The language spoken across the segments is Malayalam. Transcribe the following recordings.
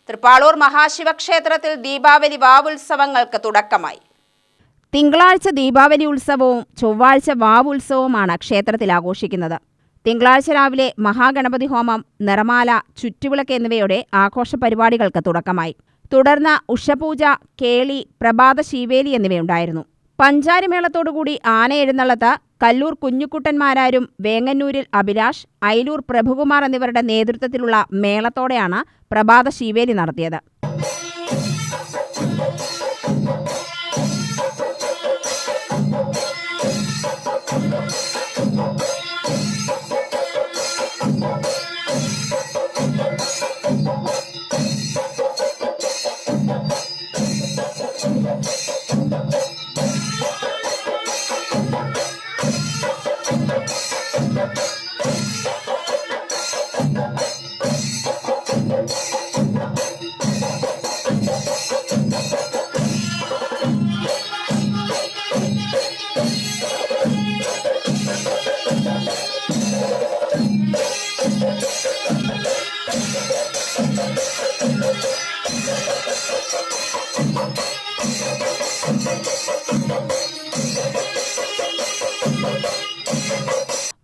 തൃപ്പാളൂർ മഹാശിവക്ഷേത്രത്തിൽ ദീപാവലി വാവുത്സവങ്ങൾക്ക് തുടക്കമായി. തിങ്കളാഴ്ച ദീപാവലി ഉത്സവവും ചൊവ്വാഴ്ച വാവുത്സവവുമാണ് ക്ഷേത്രത്തിൽ ആഘോഷിക്കുന്നത്. തിങ്കളാഴ്ച രാവിലെ മഹാഗണപതി ഹോമം, നിറമാല, ചുറ്റുവിളക്ക് എന്നിവയുടെ ആഘോഷ പരിപാടികൾക്ക് തുടക്കമായി. തുടർന്ന് ഉഷപൂജ, കേളി, പ്രഭാത ശീവേലി എന്നിവയുണ്ടായിരുന്നു. പഞ്ചാരിമേളത്തോടുകൂടി ആന എഴുന്നള്ളത്ത് കല്ലൂർ കുഞ്ഞുകുട്ടന്മാരാരും വേങ്ങന്നൂരിൽ അഭിലാഷ്, അയിലൂർ പ്രഭുകുമാർ എന്നിവരുടെ നേതൃത്വത്തിലുള്ള മേളത്തോടെയാണ് പ്രഭാത ശീവേലി നടത്തിയത്.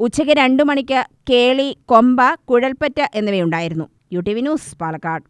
ഉച്ചയ്ക്ക് 2 മണിക്ക് കേളി, കൊമ്പ, കുഴൽപ്പറ്റ എന്നിവയുണ്ടായിരുന്നു. UTV news, Palakkad.